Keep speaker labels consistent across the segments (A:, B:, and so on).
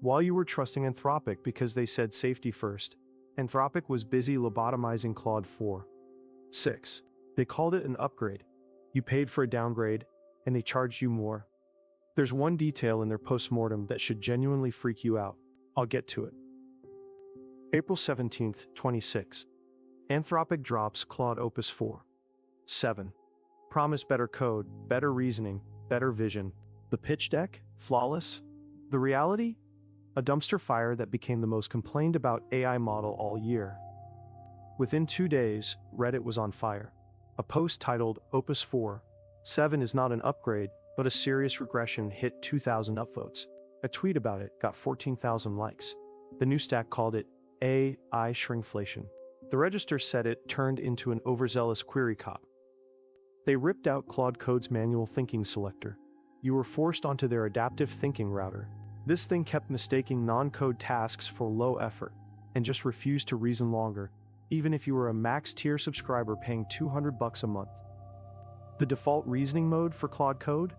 A: While you were trusting Anthropic because they said safety first, Anthropic was busy lobotomizing Claude 4.6. They called it an upgrade. You paid for a downgrade, and they charged you more. There's one detail in their postmortem that should genuinely freak you out. I'll get to it. April 17th, 26. Anthropic drops Claude Opus 4.7. Promise better code, better reasoning, better vision. The pitch deck? Flawless. The reality? A dumpster fire that became the most complained about AI model all year. Within 2 days, Reddit was on fire. A post titled Opus 4.7 is not an upgrade, but a serious regression hit 2,000 upvotes. A tweet about it got 14,000 likes. The new stack called it AI Shrinkflation. The register said it turned into an overzealous query cop. They ripped out Claude Code's manual thinking selector. You were forced onto their adaptive thinking router. This thing kept mistaking non-code tasks for low effort, and just refused to reason longer, even if you were a max tier subscriber paying $200 a month. The default reasoning mode for Claude Code?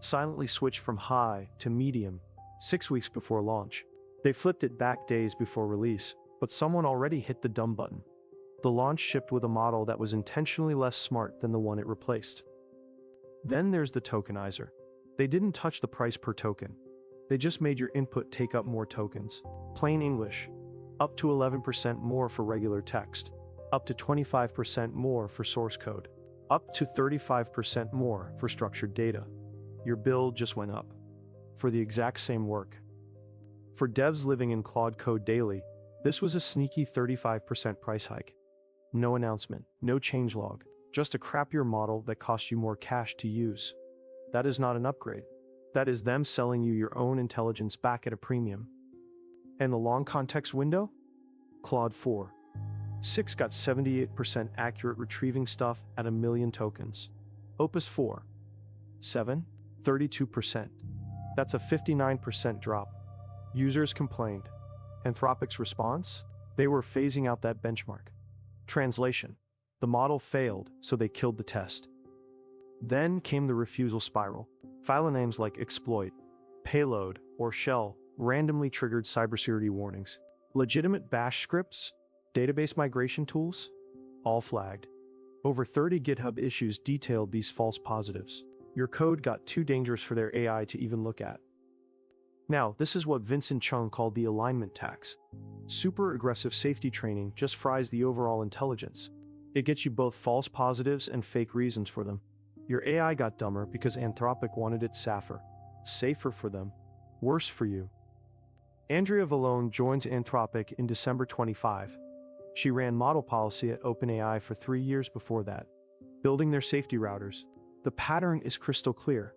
A: Silently switched from high to medium 6 weeks before launch. They flipped it back days before release, but someone already hit the dumb button. The launch shipped with a model that was intentionally less smart than the one it replaced. Then there's the tokenizer. They didn't touch the price per token. They just made your input take up more tokens. Plain English. Up to 11% more for regular text. Up to 25% more for source code. Up to 35% more for structured data. Your bill just went up. For the exact same work. For devs living in Claude Code daily, this was a sneaky 35% price hike. No announcement, no changelog, just a crappier model that costs you more cash to use. That is not an upgrade. That is them selling you your own intelligence back at a premium. And the long context window? Claude 4.6 got 78% accurate retrieving stuff at 1 million tokens. Opus 4.7, 32%. That's a 59% drop. Users complained. Anthropic's response? They were phasing out that benchmark. Translation: the model failed, so they killed the test. Then came the refusal spiral. File names like exploit, payload, or shell randomly triggered cybersecurity warnings. Legitimate bash scripts, database migration tools, all flagged. Over 30 GitHub issues detailed these false positives. Your code got too dangerous for their AI to even look at. Now, this is what Vincent Chung called the alignment tax. Super aggressive safety training just fries the overall intelligence. It gets you both false positives and fake reasons for them. Your AI got dumber because Anthropic wanted it safer. Safer for them. Worse for you. Andrea Vallone joins Anthropic in December 25. She ran model policy at OpenAI for 3 years before that, building their safety routers. The pattern is crystal clear.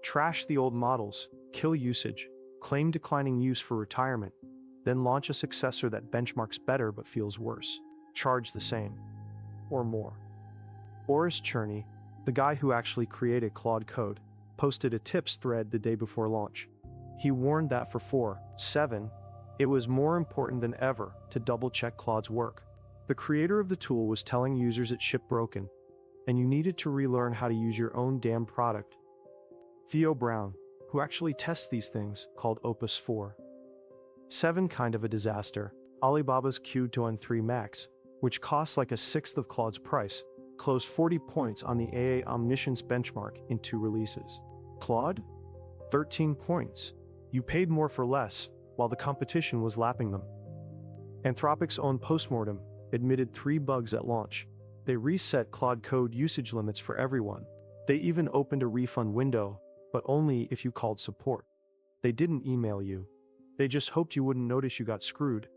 A: Trash the old models, kill usage, claim declining use for retirement, then launch a successor that benchmarks better but feels worse. Charge the same. Or more. Boris Cherny, the guy who actually created Claude Code, posted a tips thread the day before launch. He warned that for 4.7, it was more important than ever to double-check Claude's work. The creator of the tool was telling users it shipped broken, and you needed to relearn how to use your own damn product. Theo Brown, who actually tests these things, called Opus 4.7 kind of a disaster. Alibaba's Q2N3 Max, which costs like a sixth of Claude's price, closed 40 points on the AA Omniscience benchmark in 2 releases. Claude? 13 points. You paid more for less, while the competition was lapping them. Anthropic's own postmortem admitted 3 bugs at launch. They reset Claude Code usage limits for everyone. They even opened a refund window, but only if you called support. They didn't email you. They just hoped you wouldn't notice you got screwed.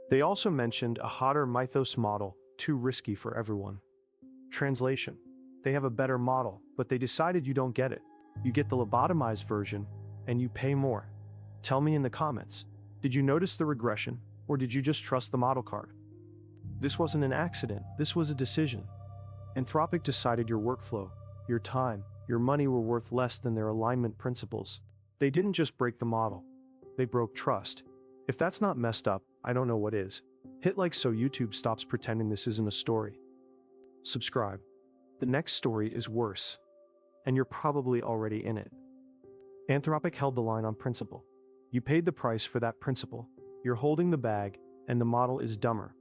A: They also mentioned a hotter Mythos model, too risky for everyone. Translation: they have a better model, but they decided you don't get it. You get the lobotomized version, and you pay more. Tell me in the comments, did you notice the regression, or did you just trust the model card? This wasn't an accident, this was a decision. Anthropic decided your workflow, your time, your money were worth less than their alignment principles. They didn't just break the model, they broke trust. If that's not messed up, I don't know what is. Hit like so YouTube stops pretending this isn't a story. Subscribe. The next story is worse, and you're probably already in it. Anthropic held the line on principle. You paid the price for that principle. You're holding the bag, and the model is dumber.